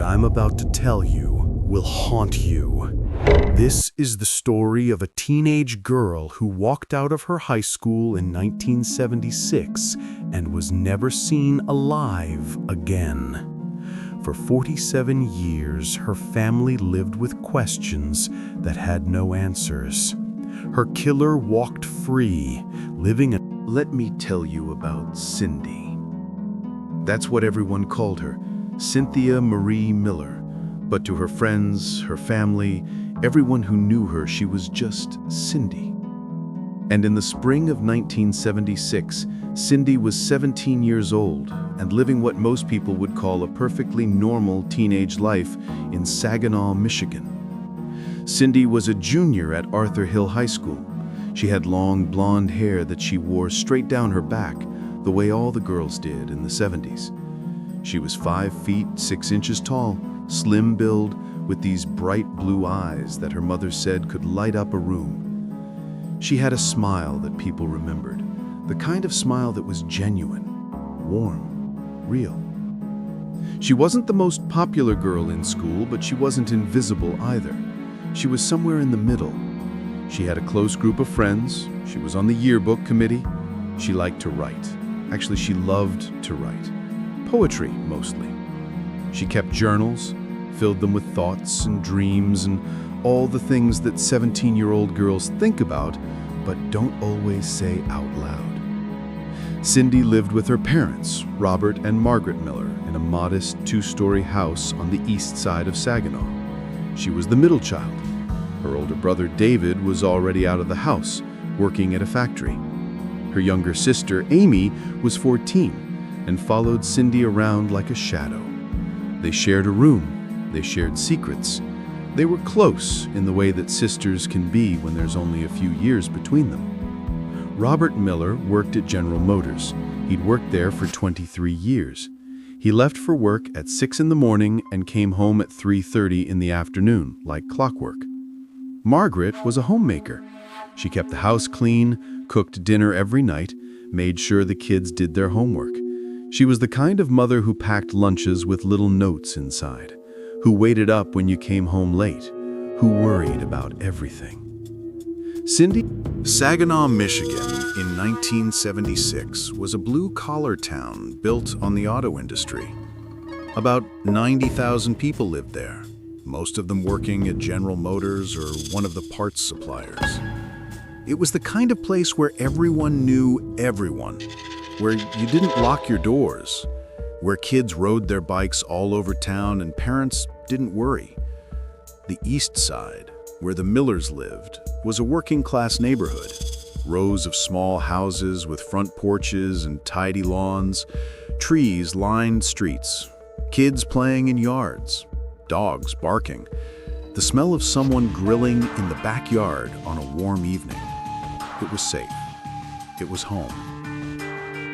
I'm about to tell you will haunt you. This is the story of a teenage girl who walked out of her high school in 1976 and was never seen alive again. For 47 years, her family lived with questions that had no answers. Her killer walked free, living a... Let me tell you about Cindy. That's what everyone called her, Cynthia Marie Miller. But to her friends, her family, everyone who knew her, she was just Cindy. And in the spring of 1976, Cindy was 17 years old and living what most people would call a perfectly normal teenage life in Saginaw, Michigan. Cindy was a junior at Arthur Hill High School. She had long blonde hair that she wore straight down her back, the way all the girls did in the 70s. She was 5 feet 6 inches tall, slim build, with these bright blue eyes that her mother said could light up a room. She had a smile that people remembered, the kind of smile that was genuine, warm, real. She wasn't the most popular girl in school, but she wasn't invisible either. She was somewhere in the middle. She had a close group of friends. She was on the yearbook committee. She liked to write. Actually, she loved to write. Poetry, mostly. She kept journals, filled them with thoughts and dreams and all the things that 17-year-old girls think about, but don't always say out loud. Cindy lived with her parents, Robert and Margaret Miller, in a modest 2-story house on the east side of Saginaw. She was the middle child. Her older brother David was already out of the house, working at a factory. Her younger sister Amy was 14 and followed Cindy around like a shadow. They shared a room. They shared secrets. They were close in the way that sisters can be when there's only a few years between them. Robert Miller worked at General Motors. He'd worked there for 23 years. He left for work at 6 in the morning and came home at 3:30 in the afternoon, like clockwork. Margaret was a homemaker. She kept the house clean, cooked dinner every night, made sure the kids did their homework. She was the kind of mother who packed lunches with little notes inside, who waited up when you came home late, who worried about everything. Cindy. Saginaw, Michigan, in 1976 was a blue-collar town built on the auto industry. About 90,000 people lived there, most of them working at General Motors or one of the parts suppliers. It was the kind of place where everyone knew everyone, where you didn't lock your doors, where kids rode their bikes all over town and parents didn't worry. The East Side, where the Millers lived, was a working-class neighborhood. Rows of small houses with front porches and tidy lawns, trees lined streets, kids playing in yards, dogs barking, the smell of someone grilling in the backyard on a warm evening. It was safe. It was home.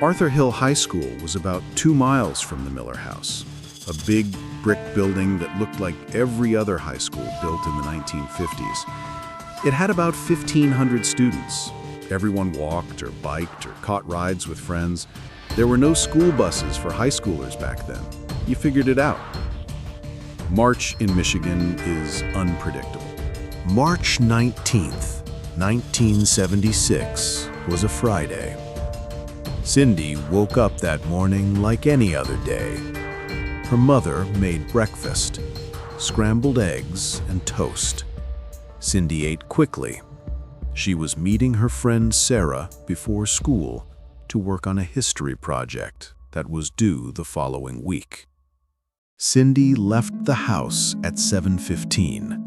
Arthur Hill High School was about 2 miles from the Miller house, a big brick building that looked like every other high school built in the 1950s. It had about 1,500 students. Everyone walked or biked or caught rides with friends. There were no school buses for high schoolers back then. You figured it out. March in Michigan is unpredictable. March 19th, 1976 was a Friday. Cindy woke up that morning like any other day. Her mother made breakfast, scrambled eggs and toast. Cindy ate quickly. She was meeting her friend Sarah before school to work on a history project that was due the following week. Cindy left the house at 7:15.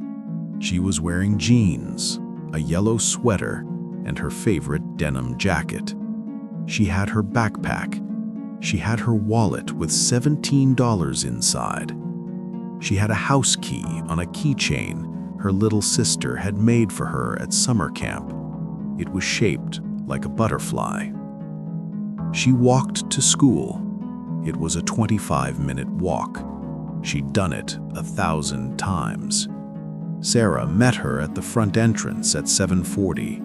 She was wearing jeans, a yellow sweater, and her favorite denim jacket. She had her backpack. She had her wallet with $17 inside. She had a house key on a keychain her little sister had made for her at summer camp. It was shaped like a butterfly. She walked to school. It was a 25-minute walk. She'd done it 1,000 times. Sarah met her at the front entrance at 7:40.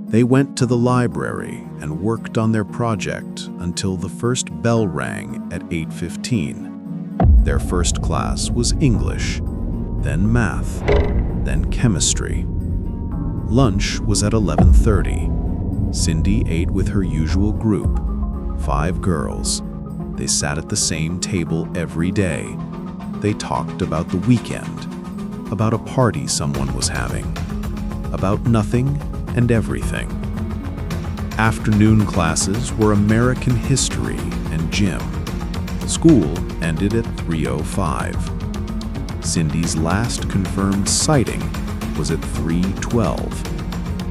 They went to the library and worked on their project until the first bell rang at 8:15. Their first class was English, then math, then chemistry. Lunch was at 11:30. Cindy ate with her usual group, 5 girls. They sat at the same table every day. They talked about the weekend, about a party someone was having, about nothing and everything. Afternoon classes were American history and gym. School ended at 3:05. Cindy's last confirmed sighting was at 3:12.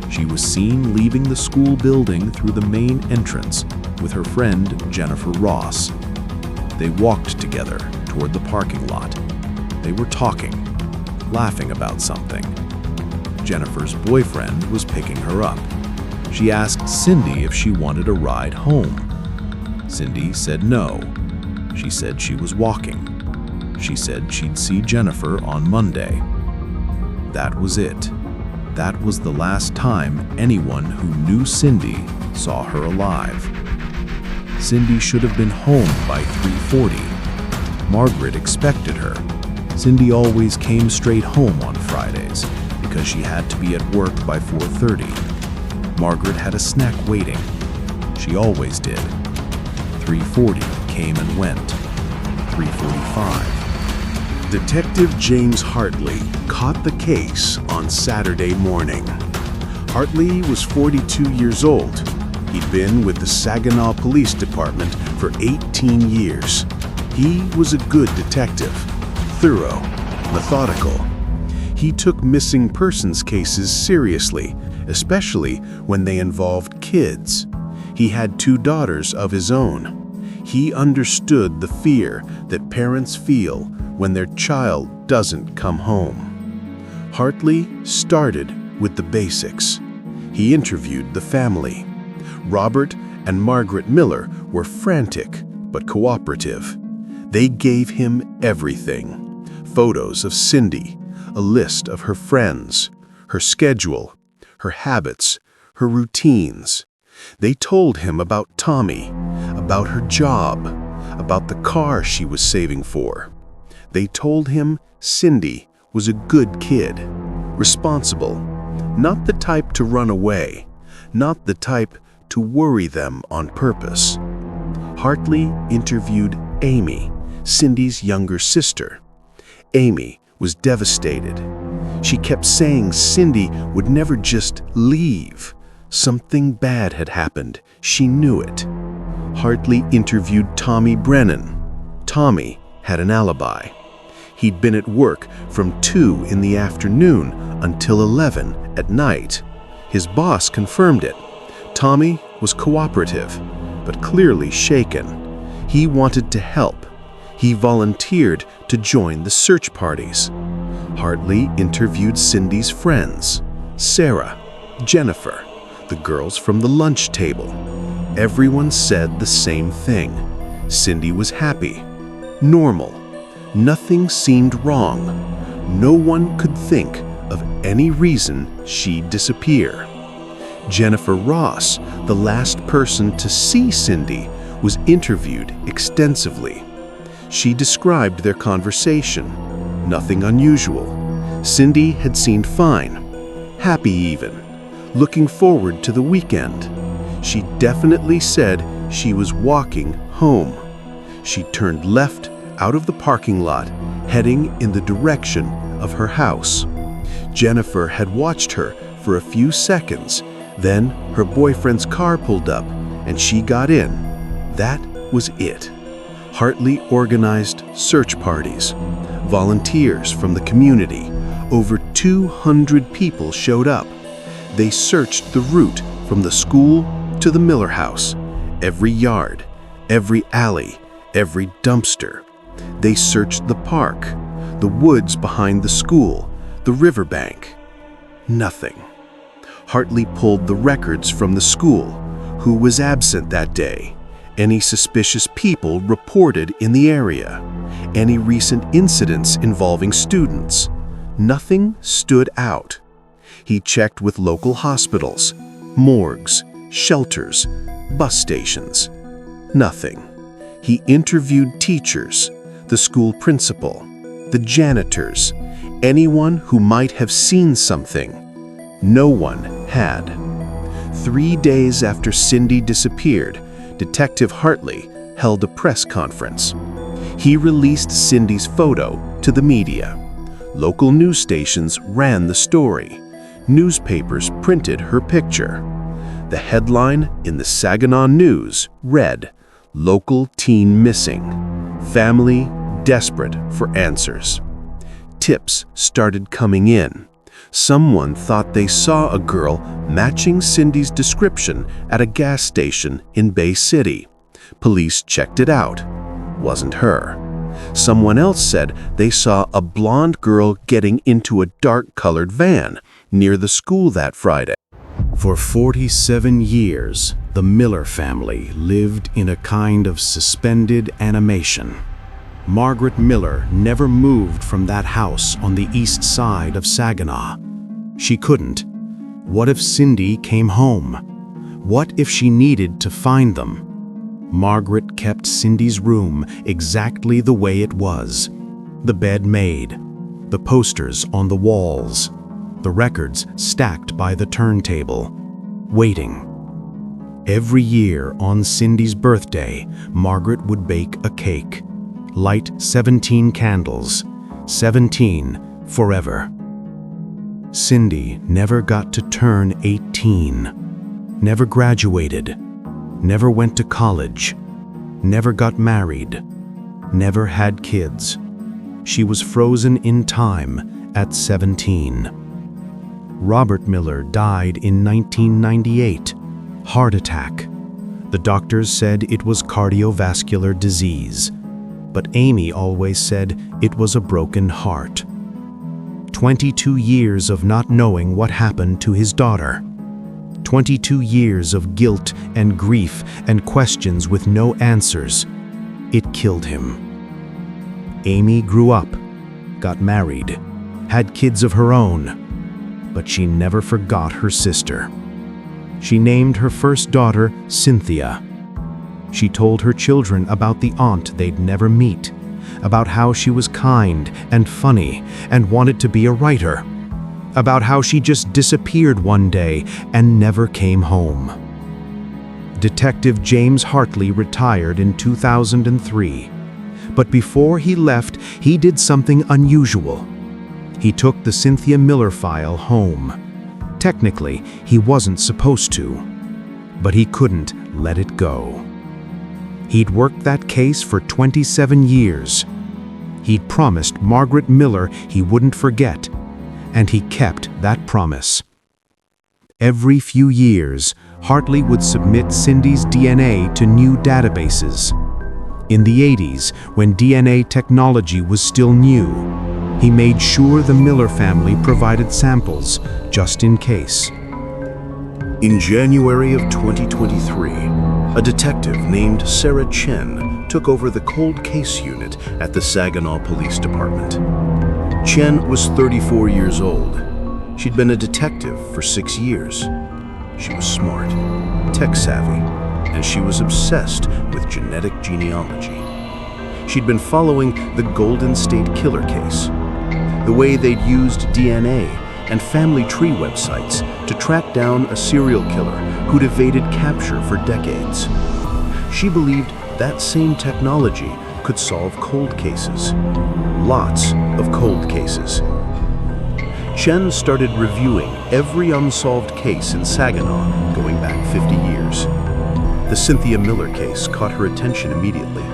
She was seen leaving the school building through the main entrance with her friend Jennifer Ross. They walked together toward the parking lot. They were talking, laughing about something. Jennifer's boyfriend was picking her up. She asked Cindy if she wanted a ride home. Cindy said no. She said she was walking. She said she'd see Jennifer on Monday. That was it. That was the last time anyone who knew Cindy saw her alive. Cindy should have been home by 3:40. Margaret expected her. Cindy always came straight home on Fridays because she had to be at work by 4:30. Margaret had a snack waiting. She always did. 3:40 came and went. 3:45. Detective James Hartley caught the case on Saturday morning. Hartley was 42 years old. He'd been with the Saginaw Police Department for 18 years. He was a good detective, thorough, methodical. He took missing persons cases seriously, especially when they involved kids. He had 2 daughters of his own. He understood the fear that parents feel when their child doesn't come home. Hartley started with the basics. He interviewed the family. Robert and Margaret Miller were frantic but cooperative. They gave him everything: photos of Cindy, a list of her friends, her schedule, her habits, her routines. They told him about Tommy, about her job, about the car she was saving for. They told him Cindy was a good kid, responsible, not the type to run away, not the type to worry them on purpose. Hartley interviewed Amy, Cindy's younger sister. Amy was devastated. She kept saying Cindy would never just leave. Something bad had happened. She knew it. Hartley interviewed Tommy Brennan. Tommy had an alibi. He'd been at work from 2 in the afternoon until 11 at night. His boss confirmed it. Tommy was cooperative, but clearly shaken. He wanted to help. He volunteered to join the search parties. Hartley interviewed Cindy's friends, Sarah, Jennifer, the girls from the lunch table. Everyone said the same thing. Cindy was happy, normal. Nothing seemed wrong. No one could think of any reason she'd disappear. Jennifer Ross, the last person to see Cindy, was interviewed extensively. She described their conversation. Nothing unusual. Cindy had seemed fine, happy even, looking forward to the weekend. She definitely said she was walking home. She turned left out of the parking lot, heading in the direction of her house. Jennifer had watched her for a few seconds. Then her boyfriend's car pulled up and she got in. That was it. Hartley organized search parties. Volunteers from the community. Over 200 people showed up. They searched the route from the school to the Miller house, every yard, every alley, every dumpster. They searched the park, the woods behind the school, the riverbank. Nothing. Hartley pulled the records from the school. Who was absent that day? Any suspicious people reported in the area? Any recent incidents involving students? Nothing stood out. He checked with local hospitals, morgues, shelters, bus stations. Nothing. He interviewed teachers, the school principal, the janitors, anyone who might have seen something. No one had. 3 days after Cindy disappeared, Detective Hartley held a press conference. He released Cindy's photo to the media. Local news stations ran the story. Newspapers printed her picture. The headline in the Saginaw News read, "Local teen missing. Family desperate for answers." Tips started coming in. Someone thought they saw a girl matching Cindy's description at a gas station in Bay City. Police checked it out. Wasn't her. Someone else said they saw a blonde girl getting into a dark-colored van near the school that Friday. For 47 years, the Miller family lived in a kind of suspended animation. Margaret Miller never moved from that house on the east side of Saginaw. She couldn't. What if Cindy came home? What if she needed to find them? Margaret kept Cindy's room exactly the way it was. The bed made, the posters on the walls, the records stacked by the turntable, waiting. Every year on Cindy's birthday, Margaret would bake a cake. Light 17 candles, 17 forever. Cindy never got to turn 18, never graduated, never went to college, never got married, never had kids. She was frozen in time at 17. Robert Miller died in 1998, heart attack. The doctors said it was cardiovascular disease. But Amy always said it was a broken heart. 22 years of not knowing what happened to his daughter. 22 years of guilt and grief and questions with no answers. It killed him. Amy grew up, got married, had kids of her own, but she never forgot her sister. She named her first daughter Cynthia. She told her children about the aunt they'd never meet, about how she was kind and funny and wanted to be a writer, about how she just disappeared one day and never came home. Detective James Hartley retired in 2003, but before he left, he did something unusual. He took the Cynthia Miller file home. Technically, he wasn't supposed to, but he couldn't let it go. He'd worked that case for 27 years. He'd promised Margaret Miller he wouldn't forget, and he kept that promise. Every few years, Hartley would submit Cindy's DNA to new databases. In the 80s, when DNA technology was still new, he made sure the Miller family provided samples, just in case. In January of 2023, a detective named Sarah Chen took over the cold case unit at the Saginaw Police Department. Chen was 34 years old. She'd been a detective for 6 years. She was smart, tech-savvy, and she was obsessed with genetic genealogy. She'd been following the Golden State Killer case, the way they'd used DNA and family tree websites to track down a serial killer who'd evaded capture for decades. She believed that same technology could solve cold cases. Lots of cold cases. Chen started reviewing every unsolved case in Saginaw going back 50 years. The Cynthia Miller case caught her attention immediately.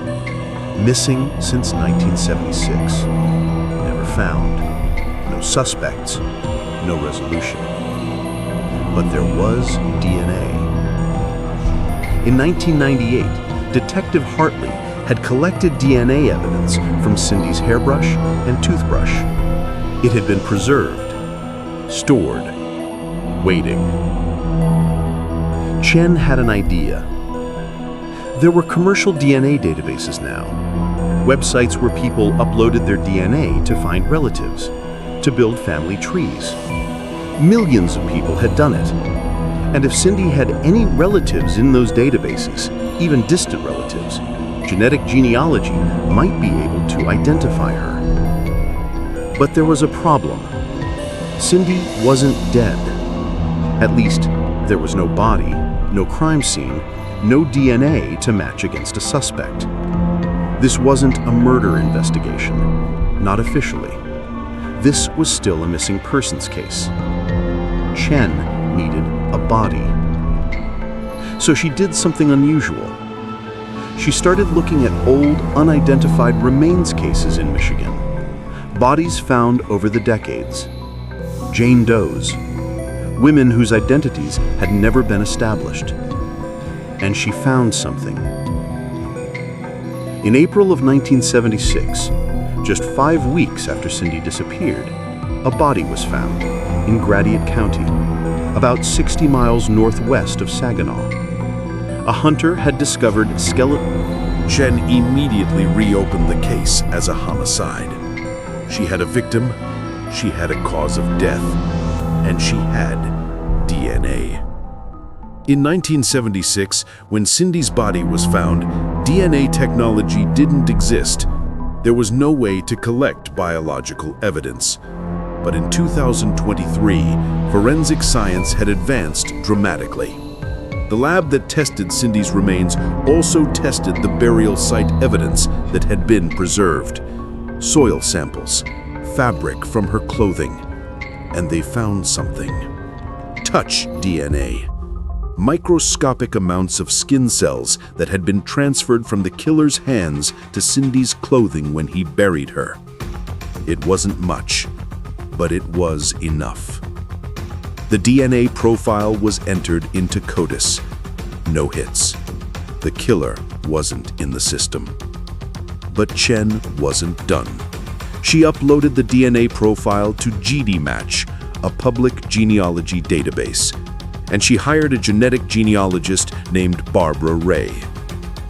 Missing since 1976. Never found. No suspects. No resolution. But there was DNA. In 1998, Detective Hartley had collected DNA evidence from Cindy's hairbrush and toothbrush. It had been preserved, stored, waiting. Chen had an idea. There were commercial DNA databases now, websites where people uploaded their DNA to find relatives, to build family trees. Millions of people had done it. And if Cindy had any relatives in those databases, even distant relatives, genetic genealogy might be able to identify her. But there was a problem. Cindy wasn't dead. At least, there was no body, no crime scene, no DNA to match against a suspect. This wasn't a murder investigation, not officially. This was still a missing persons case. Chen needed a body. So she did something unusual. She started looking at old, unidentified remains cases in Michigan. Bodies found over the decades. Jane Does. Women whose identities had never been established. And she found something. In April of 1976, just 5 weeks after Cindy disappeared, a body was found in Gratiot County, about 60 miles northwest of Saginaw. A hunter had discovered skeleton. Chen immediately reopened the case as a homicide. She had a victim, she had a cause of death, and she had DNA. In 1976, when Cindy's body was found, DNA technology didn't exist. There was no way to collect biological evidence. But in 2023, forensic science had advanced dramatically. The lab that tested Cindy's remains also tested the burial site evidence that had been preserved. Soil samples, fabric from her clothing, and they found something. Touch DNA. Microscopic amounts of skin cells that had been transferred from the killer's hands to Cindy's clothing when he buried her. It wasn't much, but it was enough. The DNA profile was entered into CODIS. No hits. The killer wasn't in the system. But Chen wasn't done. She uploaded the DNA profile to GDmatch, a public genealogy database, and she hired a genetic genealogist named Barbara Ray.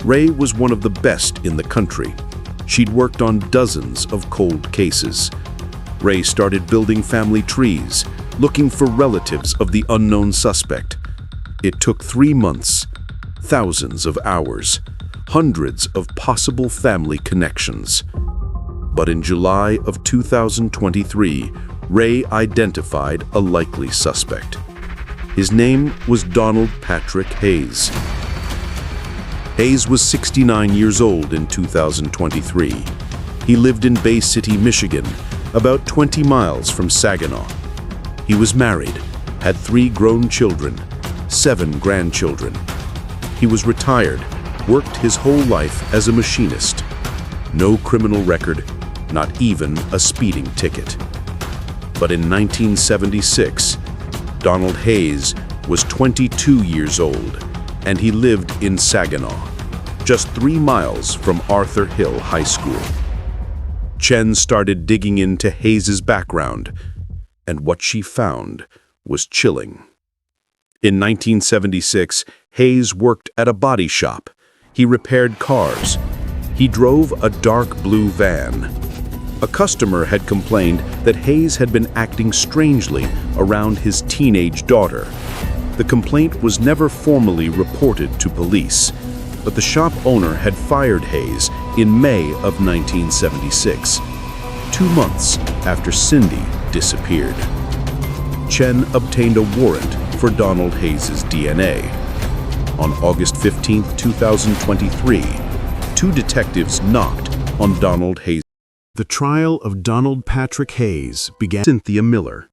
Ray was one of the best in the country. She'd worked on dozens of cold cases. Ray started building family trees, looking for relatives of the unknown suspect. It took 3 months, thousands of hours, hundreds of possible family connections. But in July of 2023, Ray identified a likely suspect. His name was Donald Patrick Hayes. Hayes was 69 years old in 2023. He lived in Bay City, Michigan, about 20 miles from Saginaw. He was married, had 3 grown children, 7 grandchildren. He was retired, worked his whole life as a machinist. No criminal record, not even a speeding ticket. But in 1976, Donald Hayes was 22 years old, and he lived in Saginaw, just 3 miles from Arthur Hill High School. Chen started digging into Hayes's background, and what she found was chilling. In 1976, Hayes worked at a body shop. He repaired cars. He drove a dark blue van. A customer had complained that Hayes had been acting strangely around his teenage daughter. The complaint was never formally reported to police, but the shop owner had fired Hayes in May of 1976, 2 months after Cindy disappeared. Chen obtained a warrant for Donald Hayes' DNA. On August 15, 2023, 2 detectives knocked on Donald Hayes. The trial of Donald Patrick Hayes began. Cynthia Miller,